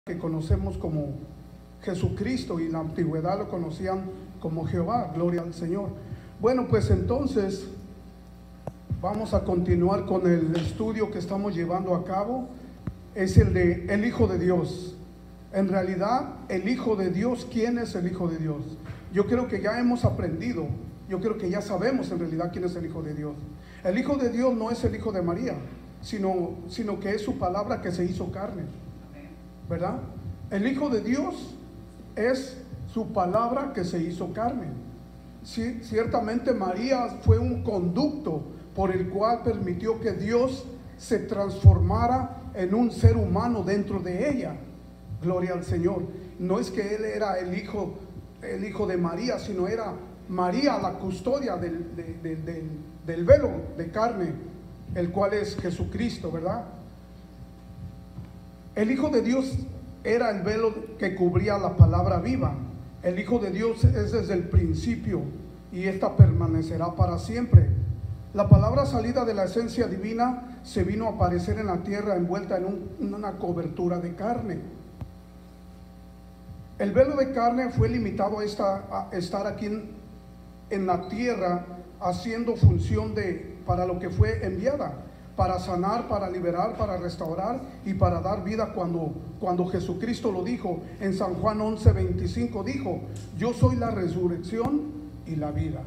que conocemos como Jesucristo, y en la antigüedad lo conocían como Jehová. Gloria al Señor. Bueno, pues entonces vamos a continuar con el estudio que estamos llevando a cabo. Es el de el Hijo de Dios. En realidad, el Hijo de Dios, ¿quién es el Hijo de Dios? Yo creo que ya hemos aprendido, yo creo que ya sabemos en realidad quién es el Hijo de Dios. El Hijo de Dios no es el Hijo de María, sino que es su palabra que se hizo carne, ¿verdad? El Hijo de Dios es su palabra que se hizo carne. Sí, ciertamente María fue un conducto por el cual permitió que Dios se transformara en un ser humano dentro de ella. Gloria al Señor. No es que Él era el hijo de María, sino era María la custodia del velo de carne, el cual es Jesucristo, ¿verdad? El Hijo de Dios era el velo que cubría la palabra viva. El Hijo de Dios es desde el principio, y esta permanecerá para siempre. La palabra salida de la esencia divina se vino a aparecer en la tierra envuelta en una cobertura de carne. El velo de carne fue limitado a estar aquí en la tierra, haciendo función para lo que fue enviada, para sanar, para liberar, para restaurar y para dar vida. Cuando Jesucristo lo dijo en San Juan 11:25, dijo: yo soy la resurrección y la vida.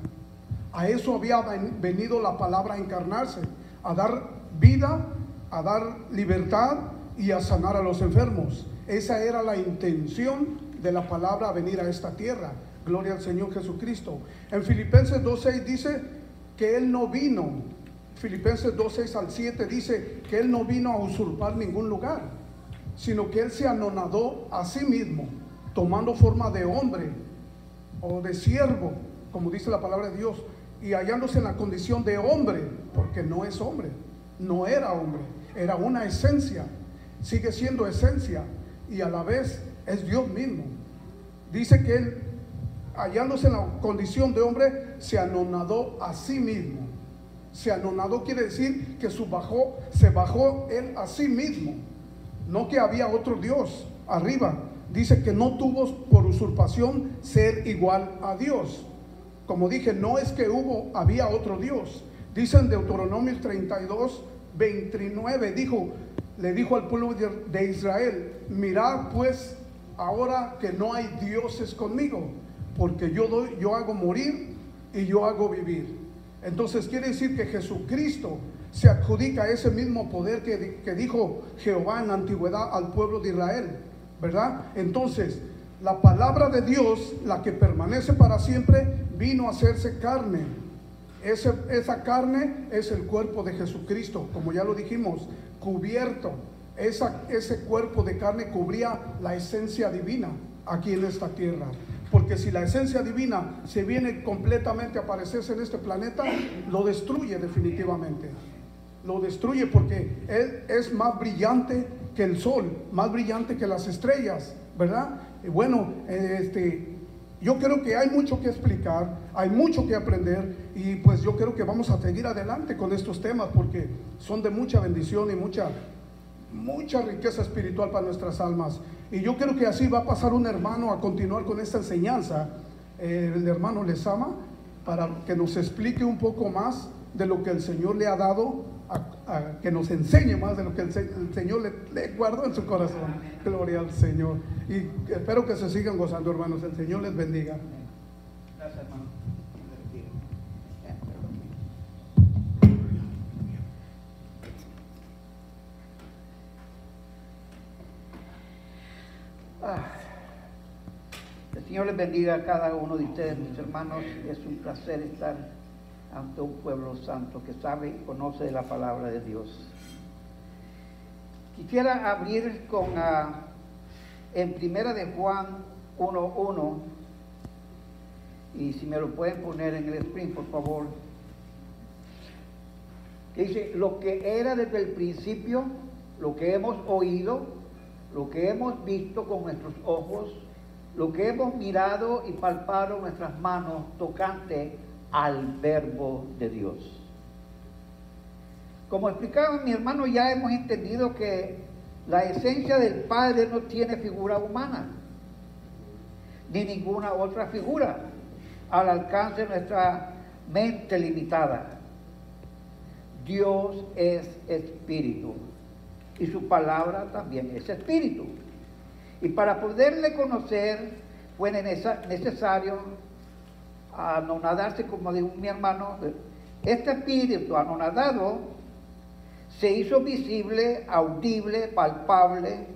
A eso había venido la palabra a encarnarse, a dar vida, a dar libertad y a sanar a los enfermos. Esa era la intención de la palabra a venir a esta tierra. Gloria al Señor Jesucristo. En Filipenses 2:6 dice que Él no vino. Filipenses 2:6 al 7 dice que Él no vino a usurpar ningún lugar, sino que Él se anonadó a sí mismo, tomando forma de hombre o de siervo, como dice la palabra de Dios, y hallándose en la condición de hombre, porque no es hombre, no era hombre, era una esencia, sigue siendo esencia, y a la vez es Dios mismo. Dice que Él, hallándose en la condición de hombre, se anonadó a sí mismo. Se anonadó quiere decir que se bajó Él a sí mismo, no que había otro Dios arriba. Dice que no tuvo por usurpación ser igual a Dios. Como dije, no es que había otro Dios. Dice en Deuteronomio 32:29, le dijo al pueblo de Israel: mirad pues ahora que no hay dioses conmigo, porque yo hago morir y yo hago vivir. Entonces quiere decir que Jesucristo se adjudica ese mismo poder que dijo Jehová en la antigüedad al pueblo de Israel, ¿verdad? Entonces la palabra de Dios, la que permanece para siempre, vino a hacerse carne. Esa carne es el cuerpo de Jesucristo, como ya lo dijimos, cubierto. Ese cuerpo de carne cubría la esencia divina aquí en esta tierra. Porque si la esencia divina se viene completamente a aparecerse en este planeta, lo destruye definitivamente. Lo destruye porque Él es más brillante que el sol, más brillante que las estrellas, ¿verdad? Y bueno, yo creo que hay mucho que explicar, hay mucho que aprender, y pues yo creo que vamos a seguir adelante con estos temas porque son de mucha bendición y mucha riqueza espiritual para nuestras almas. Y yo creo que así va a pasar un hermano a continuar con esta enseñanza, el hermano Lezama, para que nos explique un poco más de lo que el Señor le ha dado, que nos enseñe más de lo que el Señor le guardó en su corazón. Gloria al Señor. Y espero que se sigan gozando, hermanos. El Señor les bendiga. Gracias, hermano. El Señor les bendiga a cada uno de ustedes, mis hermanos. Es un placer estar ante un pueblo santo que sabe y conoce de la palabra de Dios. Quisiera abrir en Primera de Juan 1:1, y si me lo pueden poner en el screen, por favor. Que dice: lo que era desde el principio, lo que hemos oído, lo que hemos visto con nuestros ojos, lo que hemos mirado y palpado nuestras manos tocante al verbo de Dios. Como explicaba mi hermano, ya hemos entendido que La esencia del Padre no tiene figura humana, ni ninguna otra figura al alcance de nuestra mente limitada. Dios es espíritu y su palabra también es espíritu. Y para poderle conocer fue necesario anonadarse, como dijo mi hermano. Este espíritu anonadado se hizo visible, audible, palpable.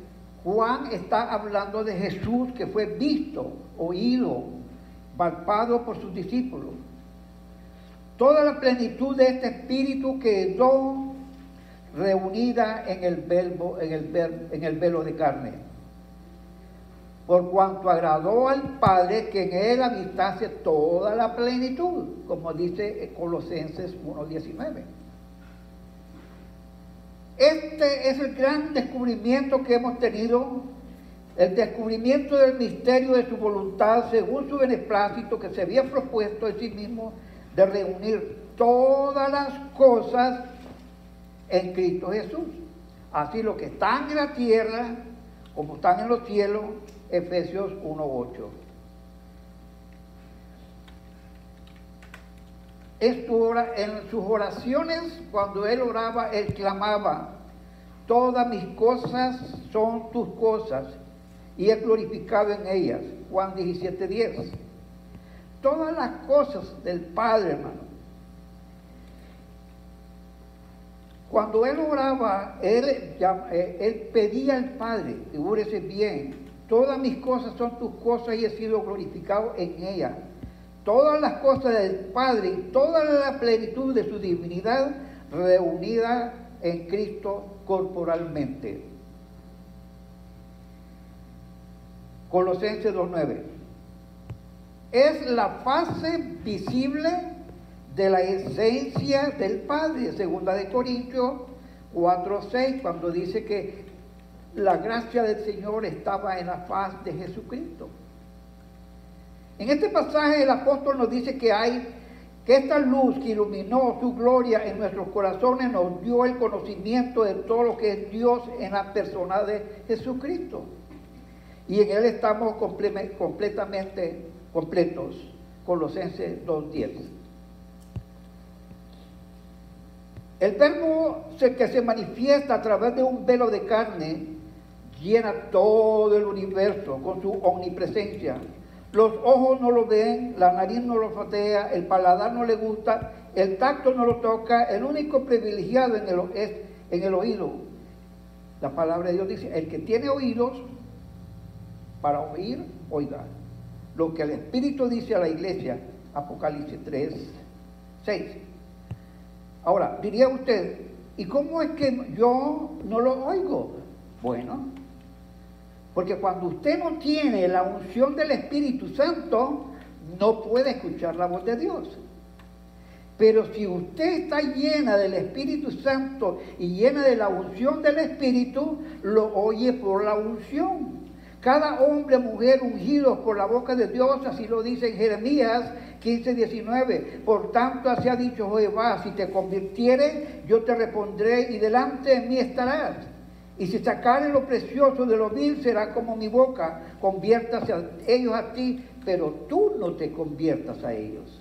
Juan está hablando de Jesús que fue visto, oído, palpado por sus discípulos. Toda la plenitud de este espíritu quedó reunida en el velo de carne, por cuanto agradó al Padre que en él habitase toda la plenitud, como dice Colosenses 1:19. Este es el gran descubrimiento que hemos tenido, el descubrimiento del misterio de su voluntad según su beneplácito que se había propuesto en sí mismo de reunir todas las cosas en Cristo Jesús. Así lo que están en la tierra como están en los cielos, Efesios 1:8. En sus oraciones, cuando él oraba, él clamaba: todas mis cosas son tus cosas, y es glorificado en ellas. Juan 17:10. Todas las cosas del Padre, hermano. Cuando él oraba, él pedía al Padre, figúrese bien, todas mis cosas son tus cosas y he sido glorificado en ellas. Todas las cosas del Padre y toda la plenitud de su divinidad reunida en Cristo corporalmente. Colosenses 2:9. Es la fase visible de la esencia del Padre. Segunda de Corintios 4:6, cuando dice que la gracia del Señor estaba en la faz de Jesucristo. En este pasaje el apóstol nos dice que esta luz que iluminó su gloria en nuestros corazones nos dio el conocimiento de todo lo que es Dios en la persona de Jesucristo. Y en Él estamos completamente completos. Colosenses 2:10. El verbo que se manifiesta a través de un velo de carne llena todo el universo con su omnipresencia. Los ojos no lo ven, la nariz no lo olfatea, el paladar no le gusta, el tacto no lo toca, el único privilegiado es en el oído. La palabra de Dios dice: el que tiene oídos para oír, oiga. Lo que el Espíritu dice a la iglesia, Apocalipsis 3:6. Ahora, diría usted, ¿y cómo es que yo no lo oigo? Bueno, porque cuando usted no tiene la unción del Espíritu Santo, no puede escuchar la voz de Dios. Pero si usted está llena del Espíritu Santo y llena de la unción del Espíritu, lo oye por la unción. Cada hombre, mujer ungidos por la boca de Dios, así lo dice en Jeremías 15:19. Por tanto, así ha dicho Jehová: si te convirtieres, yo te repondré y delante de mí estarás. Y si sacares lo precioso de lo vil, será como mi boca. Conviértase a ellos a ti, pero tú no te conviertas a ellos.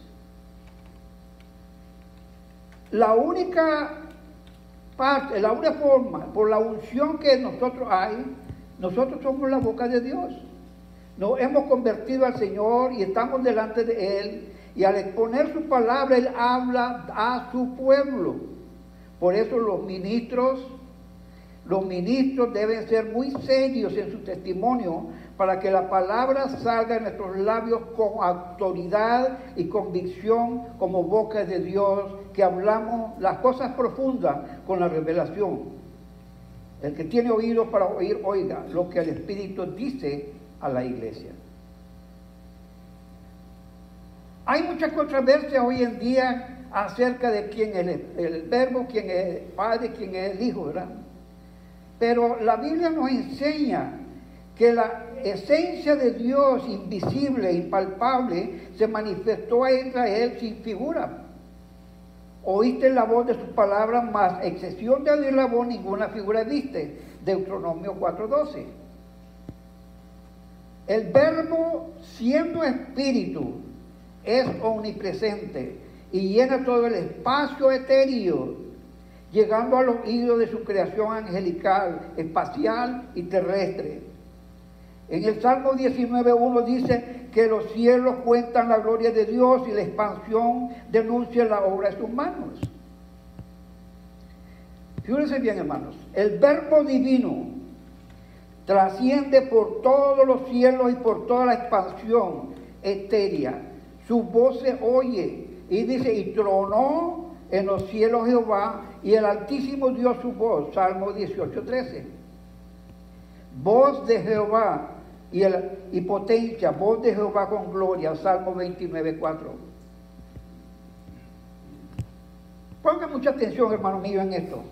La única parte, la única forma, por la unción que nosotros somos la boca de Dios. Nos hemos convertido al Señor y estamos delante de Él. Y al exponer su palabra, Él habla a su pueblo. Por eso los ministros deben ser muy serios en su testimonio para que la palabra salga de nuestros labios con autoridad y convicción como boca de Dios, que hablamos las cosas profundas con la revelación. El que tiene oídos para oír, oiga lo que el Espíritu dice a la iglesia. Hay mucha controversia hoy en día acerca de quién es el Verbo, quién es el Padre, quién es el Hijo, ¿verdad? Pero la Biblia nos enseña que la esencia de Dios, invisible e impalpable, se manifestó a Israel sin figura. Oíste la voz de sus palabras, mas excepción de oír la voz, ninguna figura viste. Deuteronomio 4:12. El verbo, siendo espíritu, es omnipresente y llena todo el espacio etéreo, llegando al oído de su creación angelical, espacial y terrestre. En el Salmo 19:1 dice que los cielos cuentan la gloria de Dios y la expansión denuncia la obra de sus manos. Fíjense bien, hermanos, el verbo divino trasciende por todos los cielos y por toda la expansión etérea. Su voz se oye y dice, y tronó en los cielos Jehová, y el Altísimo dio su voz. Salmo 18:13. Voz de Jehová y potencia, voz de Jehová con gloria. Salmo 29:4. Pongan mucha atención, hermano mío, en esto.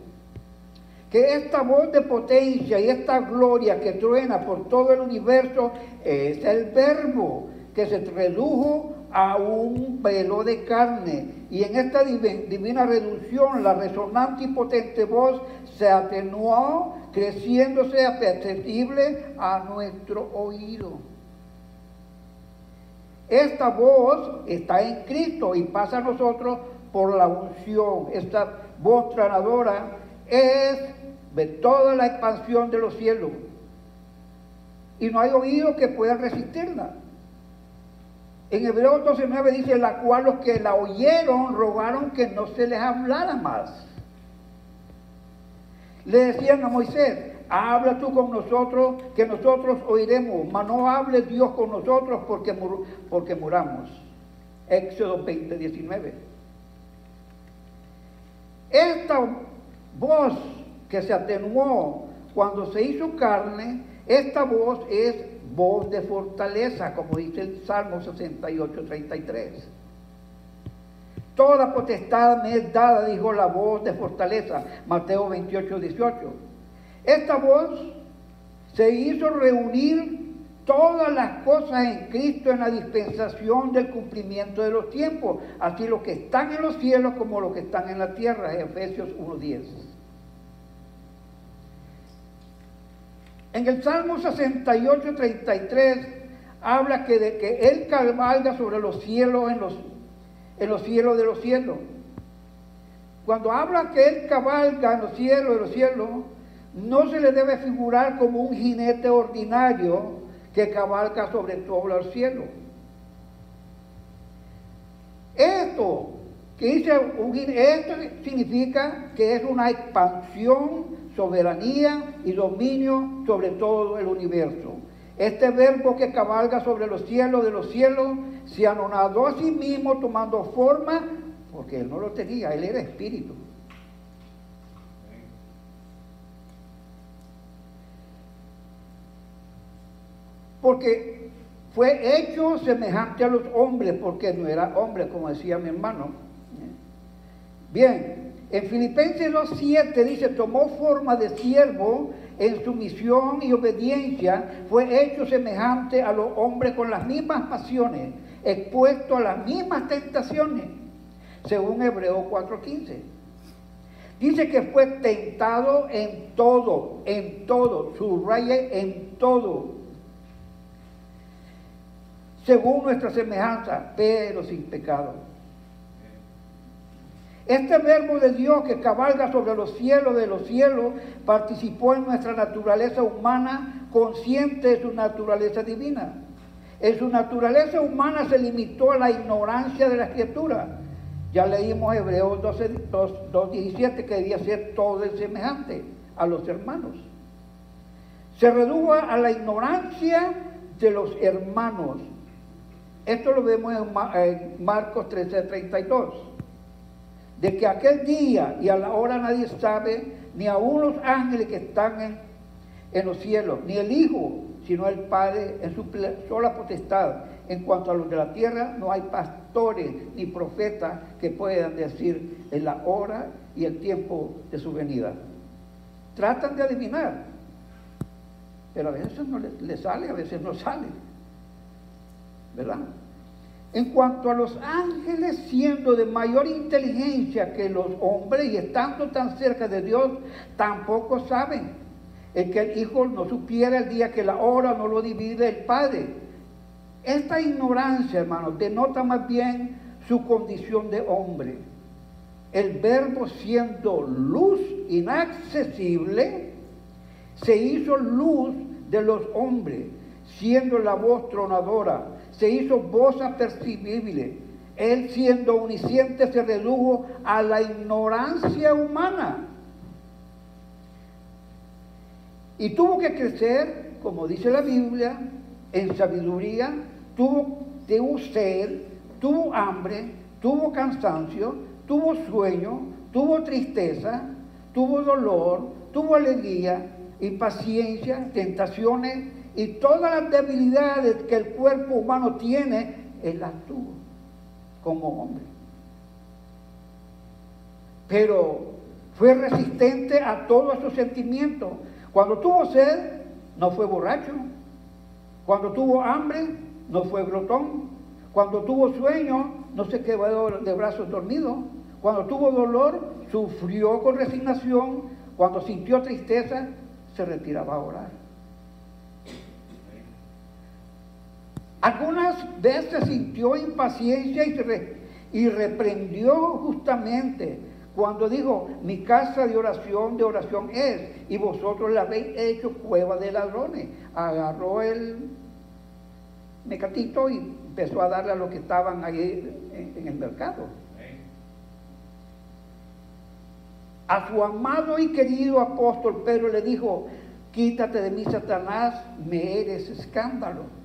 Que esta voz de potencia y esta gloria que truena por todo el universo es el verbo que se redujo a un velo de carne. Y en esta divina reducción, la resonante y potente voz se atenuó, creciéndose perceptible a nuestro oído. Esta voz está en Cristo y pasa a nosotros por la unción. Esta voz tronadora es de toda la expansión de los cielos. Y no hay oído que pueda resistirla. En Hebreos 12:9 dice, la cual los que la oyeron rogaron que no se les hablara más. Le decían a Moisés, habla tú con nosotros, que nosotros oiremos, mas no hable Dios con nosotros porque muramos. Éxodo 20:19. Esta voz que se atenuó cuando se hizo carne, esta voz es voz de fortaleza, como dice el Salmo 68:33. Toda potestad me es dada, dijo la voz de fortaleza, Mateo 28:18. Esta voz se hizo reunir todas las cosas en Cristo en la dispensación del cumplimiento de los tiempos, así los que están en los cielos como los que están en la tierra, Efesios 1:10. En el Salmo 68:33 habla de que Él cabalga sobre los cielos, en los cielos de los cielos. Cuando habla que Él cabalga en los cielos de los cielos, no se le debe figurar como un jinete ordinario que cabalga sobre todos los cielos. Esto significa que es una expansión, soberanía y dominio sobre todo el universo. Este verbo que cabalga sobre los cielos de los cielos se anonadó a sí mismo tomando forma, porque Él no lo tenía, Él era espíritu. Porque fue hecho semejante a los hombres, porque no era hombre, como decía mi hermano. Bien, en Filipenses 2:7 dice, tomó forma de siervo en sumisión y obediencia, fue hecho semejante a los hombres con las mismas pasiones, expuesto a las mismas tentaciones, según Hebreos 4:15. Dice que fue tentado en todo, subraye en todo, según nuestra semejanza, pero sin pecado. Este verbo de Dios que cabalga sobre los cielos de los cielos participó en nuestra naturaleza humana, consciente de su naturaleza divina. En su naturaleza humana se limitó a la ignorancia de la Escritura. Ya leímos Hebreos 2:17 que debía ser todo el semejante a los hermanos. Se redujo a la ignorancia de los hermanos. Esto lo vemos en Marcos 13:32. De que aquel día y a la hora nadie sabe, ni aun los ángeles que están en los cielos, ni el Hijo, sino el Padre en su sola potestad. En cuanto a los de la tierra, no hay pastores ni profetas que puedan decir en la hora y el tiempo de su venida. Tratan de adivinar, pero a veces no les sale, a veces no sale, ¿verdad? En cuanto a los ángeles, siendo de mayor inteligencia que los hombres y estando tan cerca de Dios, tampoco saben. el que el Hijo no supiera el día que la hora no lo divide el Padre. Esta ignorancia, hermanos, denota más bien su condición de hombre. El Verbo, siendo luz inaccesible, se hizo luz de los hombres, siendo la voz tronadora, se hizo voz apercibible. Él, siendo omnisciente, se redujo a la ignorancia humana. Y tuvo que crecer, como dice la Biblia, en sabiduría, tuvo sed, tuvo hambre, tuvo cansancio, tuvo sueño, tuvo tristeza, tuvo dolor, tuvo alegría, impaciencia, tentaciones y todas las debilidades que el cuerpo humano tiene, él las tuvo como hombre. Pero fue resistente a todos esos sentimientos. Cuando tuvo sed, no fue borracho. Cuando tuvo hambre, no fue glotón. Cuando tuvo sueño, no se quedó de brazos dormidos. Cuando tuvo dolor, sufrió con resignación. Cuando sintió tristeza, se retiraba a orar. Algunas veces sintió impaciencia y reprendió justamente cuando dijo: mi casa de oración es, y vosotros la habéis hecho cueva de ladrones. Agarró el mecatito y empezó a darle a los que estaban ahí en el mercado. A su amado y querido apóstol Pedro le dijo: quítate de mí, Satanás, me eres escándalo.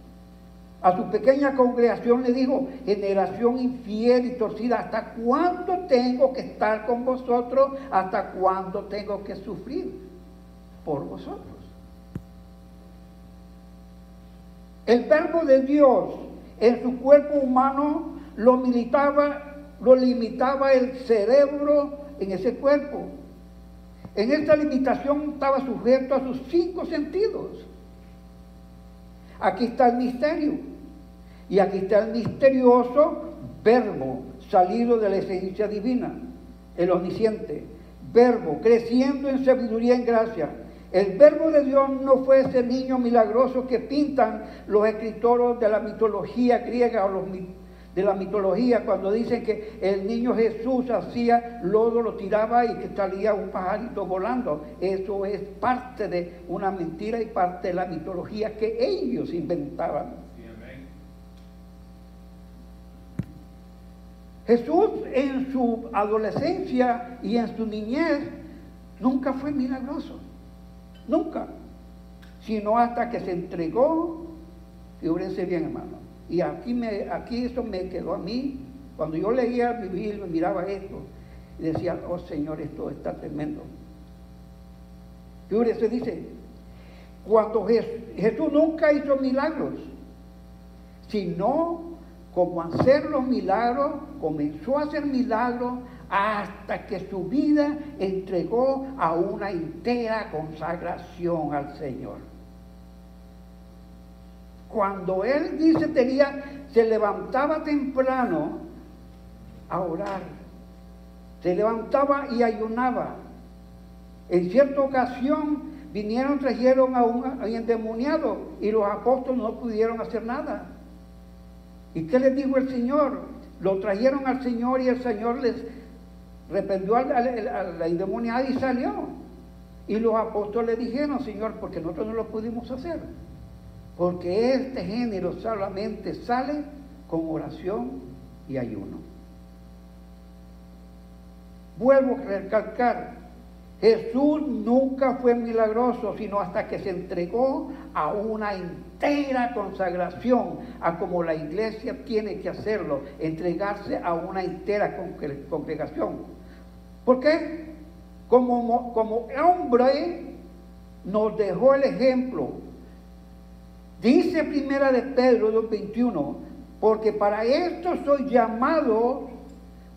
A su pequeña congregación le dijo: generación infiel y torcida, ¿hasta cuándo tengo que estar con vosotros? ¿Hasta cuándo tengo que sufrir por vosotros? El Verbo de Dios en su cuerpo humano lo limitaba el cerebro en ese cuerpo. En esta limitación estaba sujeto a sus 5 sentidos. Aquí está el misterio. Y aquí está el misterioso Verbo salido de la esencia divina, el omnisciente. Verbo creciendo en sabiduría y en gracia. El Verbo de Dios no fue ese niño milagroso que pintan los escritores de la mitología griega o de la mitología, cuando dicen que el niño Jesús hacía lodo, lo tiraba y que salía un pajarito volando. Eso es parte de una mentira y parte de la mitología que ellos inventaban. Sí, amén. Jesús en su adolescencia y en su niñez nunca fue milagroso, nunca, sino hasta que se entregó. Figúrense bien, hermano. Y aquí eso me quedó a mí. Cuando yo leía mi Biblia, miraba esto y decía: oh Señor, esto está tremendo. Fíjese, dice, cuando Jesús nunca hizo milagros, sino como hacer los milagros, comenzó a hacer milagros hasta que su vida entregó a una entera consagración al Señor. Cuando él dice se levantaba temprano a orar, se levantaba y ayunaba. En cierta ocasión trajeron a un endemoniado y los apóstoles no pudieron hacer nada. ¿Y qué les dijo el Señor? Lo trajeron al Señor y el Señor les reprendió a la endemoniada y salió. Y los apóstoles le dijeron: Señor, porque nosotros no lo pudimos hacer. Porque este género solamente sale con oración y ayuno. Vuelvo a recalcar: Jesús nunca fue milagroso, sino hasta que se entregó a una entera consagración, a como la iglesia tiene que hacerlo, entregarse a una entera congregación. ¿Por qué? Como hombre nos dejó el ejemplo. Dice Primera de Pedro 2:21, porque para esto soy llamado,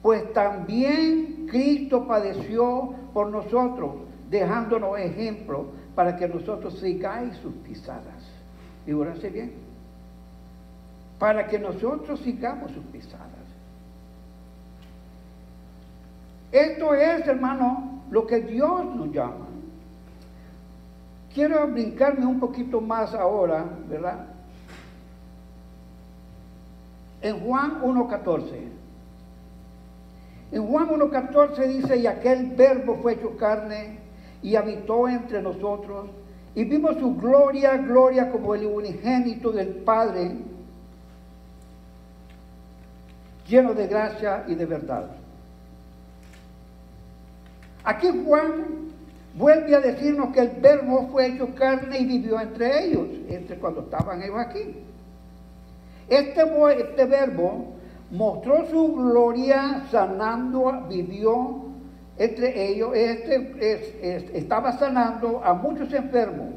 pues también Cristo padeció por nosotros, dejándonos ejemplo para que nosotros sigáis sus pisadas. Figúrense bien, para que nosotros sigamos sus pisadas. Esto es, hermano, lo que Dios nos llama. Quiero brincarme un poquito más ahora, ¿verdad? En Juan 1:14. En Juan 1:14 dice, y aquel verbo fue hecho carne y habitó entre nosotros, y vimos su gloria, gloria como el unigénito del Padre, lleno de gracia y de verdad. Aquí Juan vuelve a decirnos que el verbo fue hecho carne y vivió entre ellos, cuando estaban ellos aquí. Este verbo mostró su gloria sanando, vivió entre ellos, estaba sanando a muchos enfermos,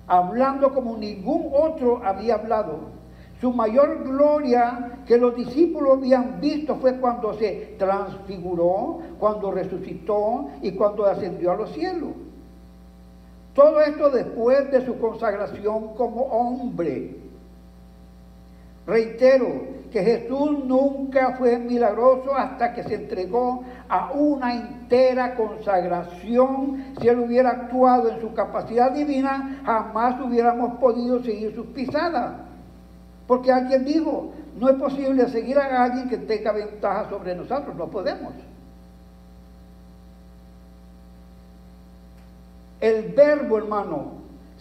hablando como ningún otro había hablado. Su mayor gloria que los discípulos habían visto fue cuando se transfiguró, cuando resucitó y cuando ascendió a los cielos. Todo esto después de su consagración como hombre. Reitero que Jesús nunca fue milagroso hasta que se entregó a una entera consagración. Si Él hubiera actuado en su capacidad divina, jamás hubiéramos podido seguir sus pisadas. Porque alguien dijo, no es posible seguir a alguien que tenga ventaja sobre nosotros, no podemos. El verbo, hermano,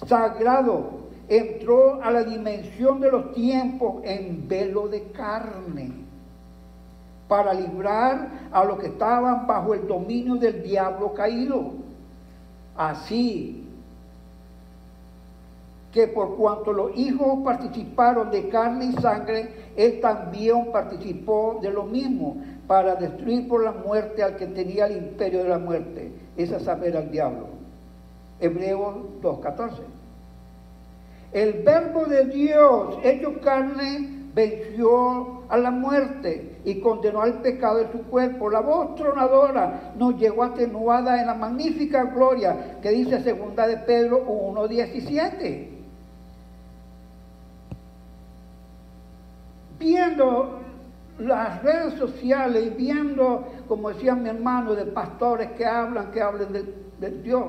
sagrado, entró a la dimensión de los tiempos en velo de carne, para librar a los que estaban bajo el dominio del diablo caído. Así que por cuanto los hijos participaron de carne y sangre, Él también participó de lo mismo, para destruir por la muerte al que tenía el imperio de la muerte, es a saber, al diablo. Hebreos 2:14. El verbo de Dios, hecho carne, venció a la muerte y condenó al pecado de su cuerpo. La voz tronadora nos llegó atenuada en la magnífica gloria que dice 2 de Pedro 1:17. Viendo las redes sociales y viendo, como decía mi hermano, de pastores que hablen de Dios.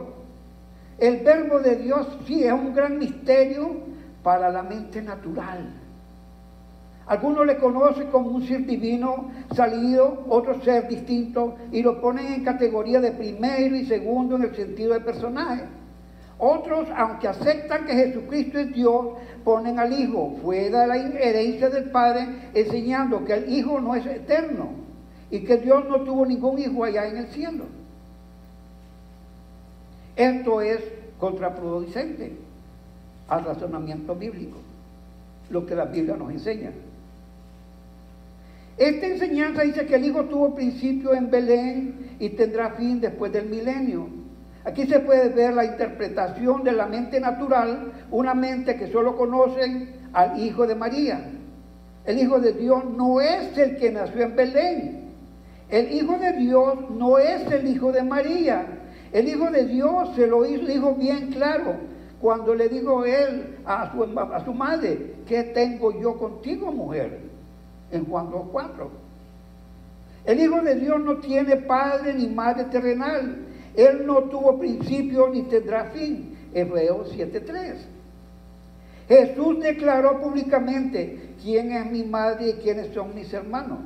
El verbo de Dios sí es un gran misterio para la mente natural. Algunos le conocen como un ser divino salido, otro ser distinto, y lo ponen en categoría de primero y segundo en el sentido de personaje. Otros, aunque aceptan que Jesucristo es Dios, ponen al Hijo fuera de la herencia del Padre, enseñando que el Hijo no es eterno y que Dios no tuvo ningún hijo allá en el cielo. Esto es contraproducente al razonamiento bíblico, lo que la Biblia nos enseña. Esta enseñanza dice que el Hijo tuvo principio en Belén y tendrá fin después del milenio. Aquí se puede ver la interpretación de la mente natural, una mente que solo conoce al Hijo de María. El Hijo de Dios no es el que nació en Belén. El Hijo de Dios no es el Hijo de María. El Hijo de Dios se lo dijo bien claro cuando le dijo él a su madre, ¿qué tengo yo contigo, mujer? En Juan 2:4. El Hijo de Dios no tiene padre ni madre terrenal. Él no tuvo principio ni tendrá fin. Hebreos 7:3. Jesús declaró públicamente, ¿quién es mi madre y quiénes son mis hermanos?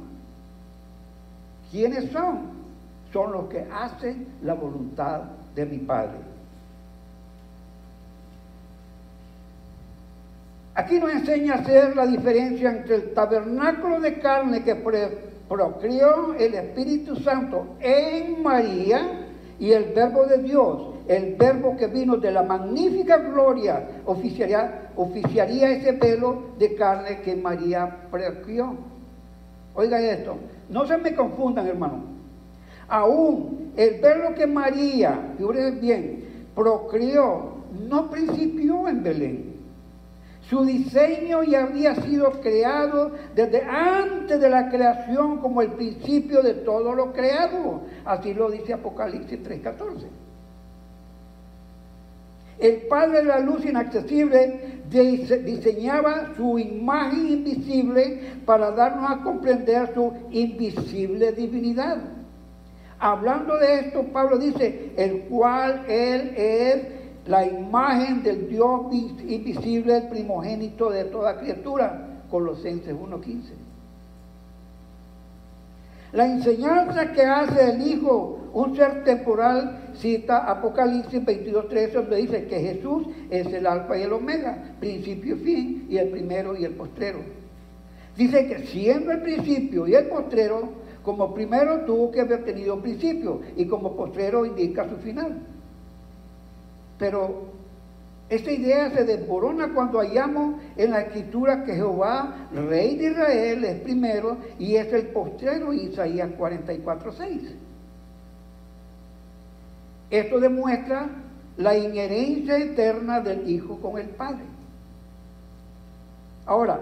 ¿Quiénes son? Son los que hacen la voluntad de mi Padre. Aquí nos enseña a hacer la diferencia entre el tabernáculo de carne que procreó el Espíritu Santo en María y el verbo de Dios, el verbo que vino de la magnífica gloria, oficiaría ese velo de carne que María procreó. Oiga esto, no se me confundan, hermano. Aún el verbo que María, fíjense bien, procreó, no principió en Belén. Su diseño ya había sido creado desde antes de la creación como el principio de todo lo creado. Así lo dice Apocalipsis 3:14. El Padre de la luz inaccesible diseñaba su imagen invisible para darnos a comprender su invisible divinidad. Hablando de esto, Pablo dice, el cual Él es la imagen del Dios invisible, el primogénito de toda criatura, Colosenses 1:15. La enseñanza que hace el Hijo, un ser temporal, cita Apocalipsis 22:13, donde dice que Jesús es el alfa y el omega, principio y fin, y el primero y el postrero. Dice que siendo el principio y el postrero, como primero tuvo que haber tenido un principio, y como postrero indica su final. Pero esta idea se desborona cuando hallamos en la Escritura que Jehová, Rey de Israel, es primero y es el postrero, Isaías 44:6. Esto demuestra la inherencia eterna del Hijo con el Padre. Ahora,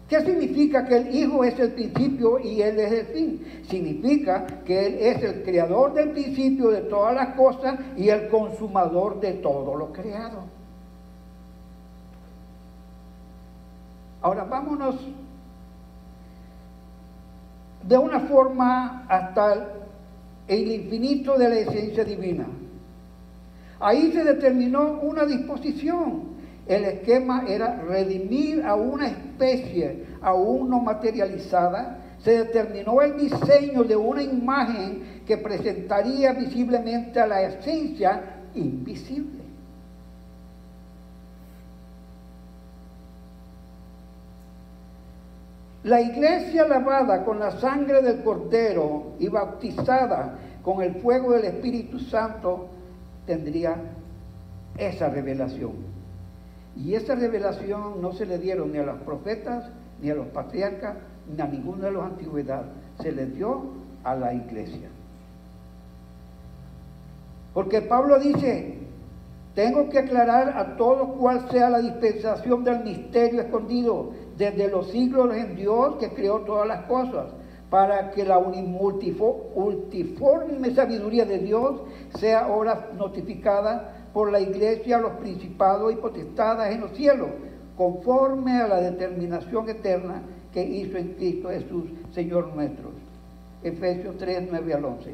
¿qué significa que el Hijo es el principio y Él es el fin? Significa que Él es el creador del principio de todas las cosas y el consumador de todo lo creado. Ahora vámonos de una forma hasta el infinito de la esencia divina. Ahí se determinó una disposición. El esquema era redimir a una especie aún no materializada. Se determinó el diseño de una imagen que presentaría visiblemente a la esencia invisible. La iglesia lavada con la sangre del Cordero y bautizada con el fuego del Espíritu Santo tendría esa revelación. Y esa revelación no se le dieron ni a los profetas, ni a los patriarcas, ni a ninguno de los antigüedad. Se le dio a la iglesia. Porque Pablo dice, tengo que aclarar a todos cuál sea la dispensación del misterio escondido desde los siglos en Dios que creó todas las cosas, para que la multiforme sabiduría de Dios sea ahora notificada por la iglesia a los principados y potestades en los cielos, conforme a la determinación eterna que hizo en Cristo Jesús, Señor nuestro. Efesios 3:9-11.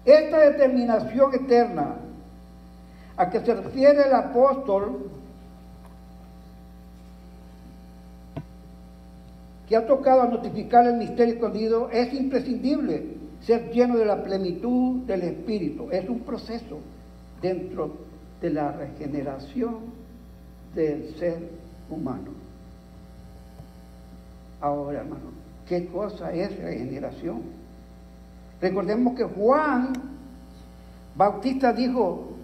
Esta determinación eterna a que se refiere el apóstol, que ha tocado a notificar el misterio escondido, es imprescindible ser lleno de la plenitud del Espíritu. Es un proceso dentro de la regeneración del ser humano. Ahora, hermano, ¿qué cosa es regeneración? Recordemos que Juan Bautista dijo,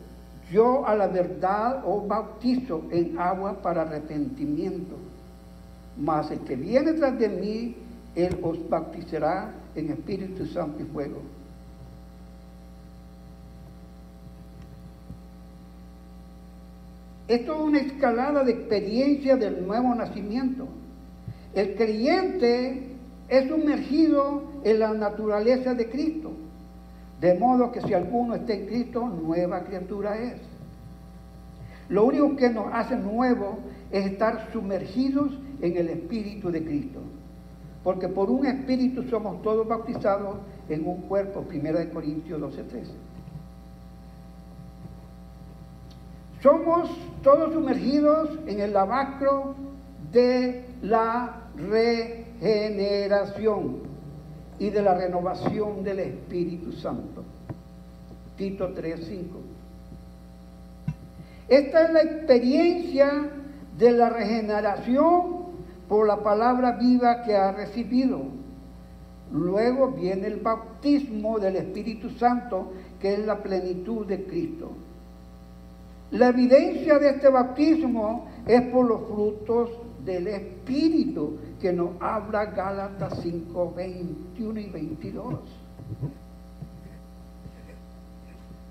yo a la verdad os bautizo en agua para arrepentimiento, mas el que viene tras de mí, él os bautizará en Espíritu Santo y fuego. Esto es una escalada de experiencia del nuevo nacimiento. El creyente es sumergido en la naturaleza de Cristo, de modo que si alguno está en Cristo, nueva criatura es. Lo único que nos hace nuevo es estar sumergidos en el Espíritu de Cristo, porque por un Espíritu somos todos bautizados en un cuerpo, 1 Corintios 12:13. Somos todos sumergidos en el lavacro de la regeneración y de la renovación del Espíritu Santo. Tito 3:5. Esta es la experiencia de la regeneración por la palabra viva que ha recibido. Luego viene el bautismo del Espíritu Santo, que es la plenitud de Cristo. La evidencia de este bautismo es por los frutos del Espíritu, que nos habla Gálatas 5:21 y 22.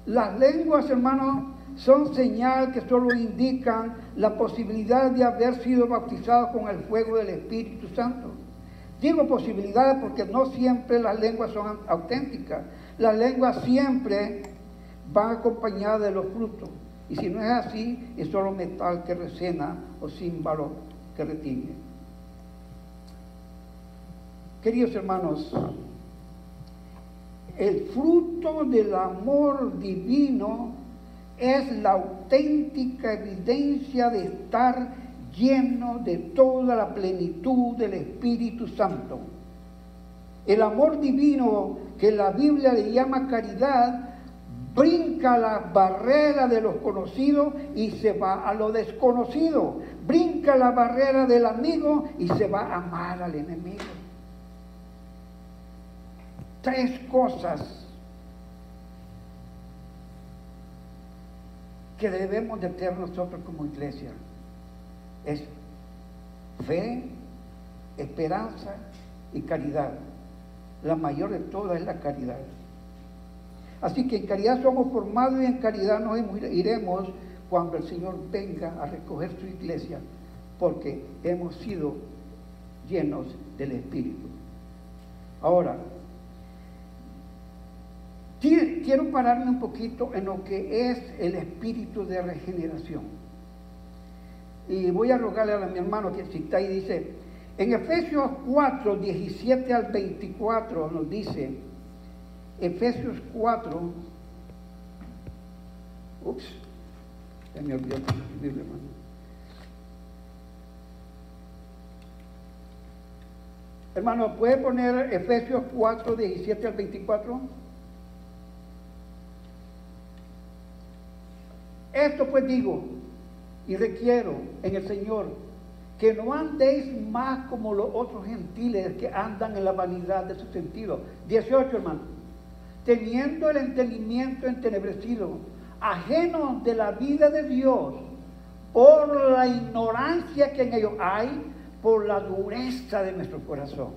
Las lenguas, hermanos, son señal que solo indican la posibilidad de haber sido bautizados con el fuego del Espíritu Santo. Digo posibilidades porque no siempre las lenguas son auténticas. Las lenguas siempre van acompañadas de los frutos. Y si no es así, es solo metal que resuena o címbalo que retiñe. Queridos hermanos, el fruto del amor divino es la auténtica evidencia de estar lleno de toda la plenitud del Espíritu Santo. El amor divino, que la Biblia le llama caridad, brinca la barrera de lo conocido y se va a lo desconocido. Brinca la barrera del amigo y se va a amar al enemigo. Tres cosas que debemos de tener nosotros como iglesia. Es fe, esperanza y caridad. La mayor de todas es la caridad. Así que en caridad somos formados y en caridad nos iremos cuando el Señor venga a recoger su iglesia, porque hemos sido llenos del Espíritu. Ahora, quiero pararme un poquito en lo que es el espíritu de regeneración. Y voy a rogarle a mi hermano que si está ahí, dice, en Efesios 4, 17 al 24 nos dice, Efesios 4, se me olvidó escribirlo, hermano. Hermano, ¿puede poner Efesios 4, 17 al 24? Esto pues digo y requiero en el Señor que no andéis más como los otros gentiles que andan en la vanidad de su sentido. 18, hermano. Teniendo el entendimiento entenebrecido, ajenos de la vida de Dios, por la ignorancia que en ellos hay, por la dureza de nuestro corazón.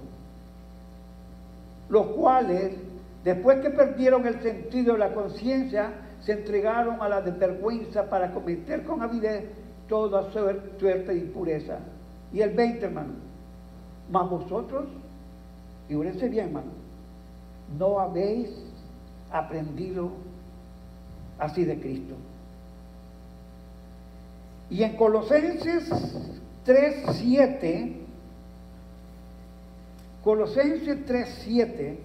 Los cuales, después que perdieron el sentido de la conciencia, se entregaron a la desvergüenza para cometer con avidez toda suerte de impureza. Y el 20, hermano. Mas vosotros, figúrense bien, hermano, no habéis aprendido así de Cristo. Y en Colosenses 3:7, Colosenses 3:7,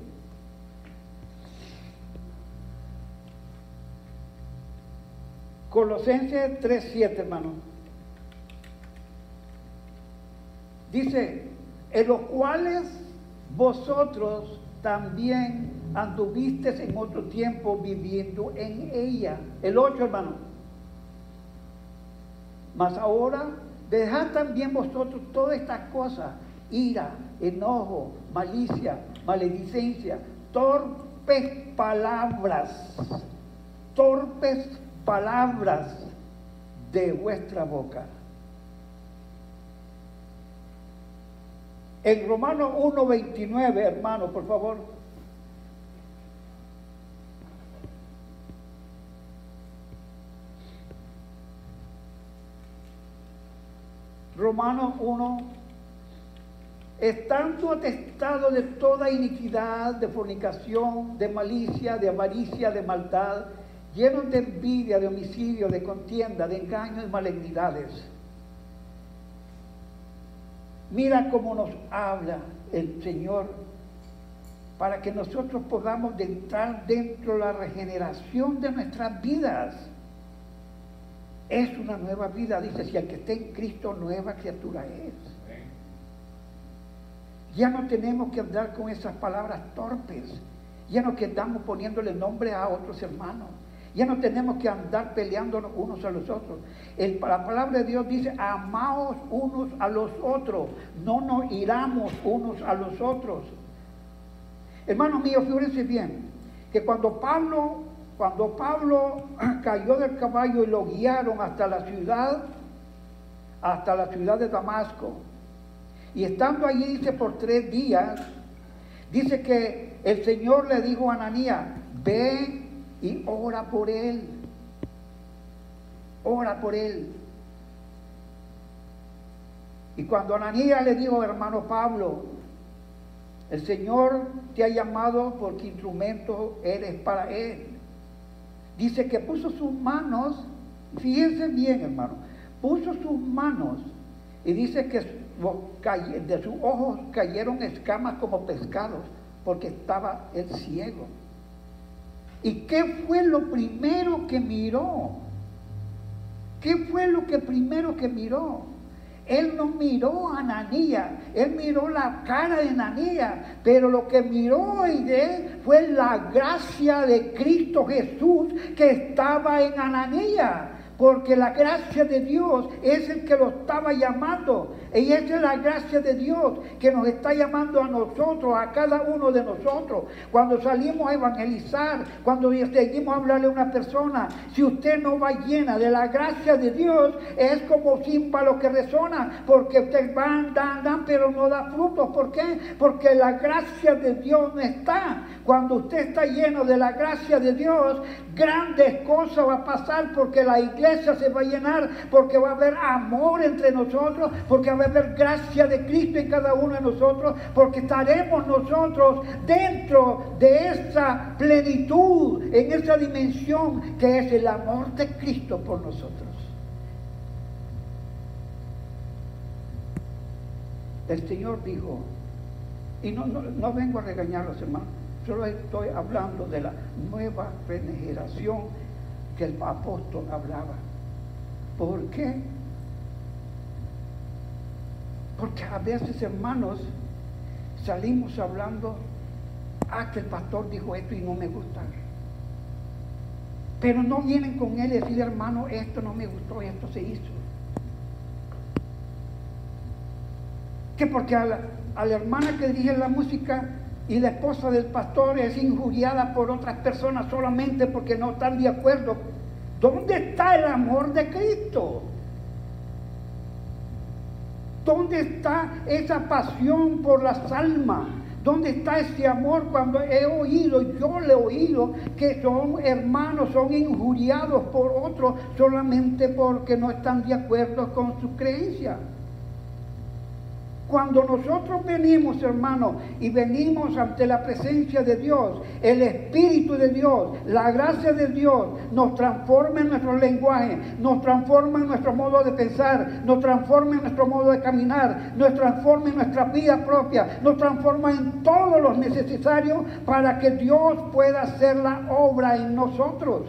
Colosenses 3:7, hermano, dice, en los cuales vosotros también anduvisteis en otro tiempo viviendo en ella. El 8, hermano. Mas ahora dejad también vosotros todas estas cosas: ira, enojo, malicia, maledicencia, torpes palabras de vuestra boca. En Romanos 1:29, hermano, por favor. Romanos 1, estando atestado de toda iniquidad, de fornicación, de malicia, de avaricia, de maldad, llenos de envidia, de homicidio, de contienda, de engaños y malignidades. Mira cómo nos habla el Señor para que nosotros podamos entrar dentro de la regeneración de nuestras vidas. Es una nueva vida, dice, si el que esté en Cristo, nueva criatura es. Ya no tenemos que andar con esas palabras torpes, ya no quedamos poniéndole nombre a otros hermanos, ya no tenemos que andar peleándonos unos a los otros. La palabra de Dios dice, amaos unos a los otros, no nos iramos unos a los otros. Hermanos míos, fíjense bien, que cuando Pablo cayó del caballo y lo guiaron hasta la ciudad de Damasco, y estando allí, dice, por 3 días, dice que el Señor le dijo a Ananías, ve y ora por él. Ora por él. Y cuando Ananías le dijo, hermano Pablo, el Señor te ha llamado porque instrumento eres para él. Dice que puso sus manos, fíjense bien, hermano, puso sus manos y dice que de sus ojos cayeron escamas como pescados porque estaba el ciego. ¿Y qué fue lo primero que miró? ¿Qué fue lo que primero que miró? Él no miró a Ananías, él miró la cara de Ananías, pero lo que miró de él fue la gracia de Cristo Jesús que estaba en Ananías. Porque la gracia de Dios es el que lo estaba llamando. Y esa es la gracia de Dios que nos está llamando a nosotros, a cada uno de nosotros. Cuando salimos a evangelizar, cuando seguimos a hablarle a una persona, si usted no va llena de la gracia de Dios, es como címbalo que resona, porque usted va, dan, pero no da frutos. ¿Por qué? Porque la gracia de Dios no está. Cuando usted está lleno de la gracia de Dios, grandes cosas va a pasar, porque la iglesia se va a llenar, porque va a haber amor entre nosotros, porque va a haber gracia de Cristo en cada uno de nosotros, porque estaremos nosotros dentro de esa plenitud, en esa dimensión que es el amor de Cristo por nosotros. El Señor dijo, y no vengo a regañar a los hermanos, solo estoy hablando de la nueva generación que el apóstol hablaba. ¿Por qué? Porque a veces, hermanos, salimos hablando, que el pastor dijo esto y no me gusta. Pero no vienen con él y decir, hermano, esto no me gustó, esto se hizo. Que porque a la hermana que dirige la música y la esposa del pastor es injuriada por otras personas solamente porque no están de acuerdo. ¿Dónde está el amor de Cristo? ¿Dónde está esa pasión por las almas? ¿Dónde está ese amor cuando he oído, yo le he oído, que son hermanos, son injuriados por otros solamente porque no están de acuerdo con sus creencias? Cuando nosotros venimos, hermanos, y venimos ante la presencia de Dios, el Espíritu de Dios, la gracia de Dios, nos transforma en nuestro lenguaje, nos transforma en nuestro modo de pensar, nos transforma en nuestro modo de caminar, nos transforma en nuestra vida propia, nos transforma en todo lo necesario para que Dios pueda hacer la obra en nosotros.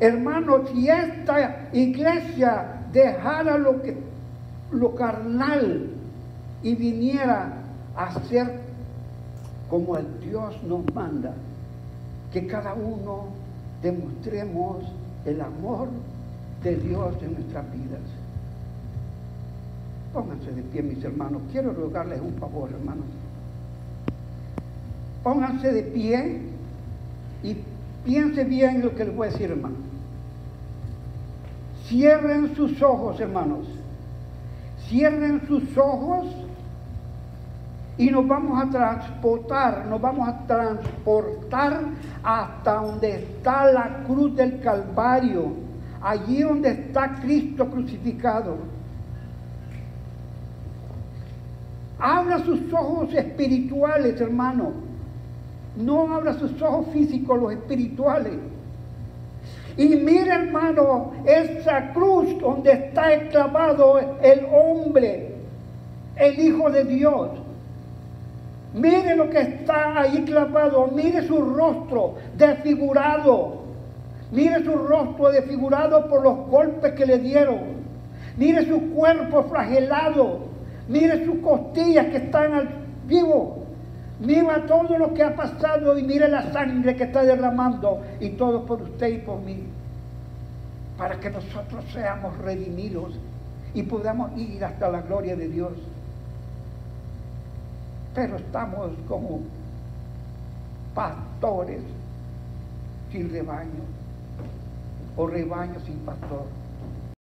Hermanos, si esta iglesia dejara lo carnal y viniera a ser como el Dios nos manda, que cada uno demostremos el amor de Dios en nuestras vidas. Pónganse de pie, mis hermanos. Quiero rogarles un favor, hermanos. Pónganse de pie y piense bien lo que les voy a decir, hermano. Cierren sus ojos, hermanos. Cierren sus ojos y nos vamos a transportar hasta donde está la cruz del Calvario, allí donde está Cristo crucificado. Abra sus ojos espirituales, hermano. No abra sus ojos físicos, los espirituales. Y mira, hermano, esa cruz donde está clavado el hombre, el Hijo de Dios. Mire lo que está ahí clavado, mire su rostro desfigurado. Mire su rostro desfigurado por los golpes que le dieron. Mire su cuerpo flagelado. Mire sus costillas que están vivos. Mira todo lo que ha pasado y mire la sangre que está derramando, y todo por usted y por mí, para que nosotros seamos redimidos y podamos ir hasta la gloria de Dios. Pero estamos como pastores sin rebaño, o rebaño sin pastor.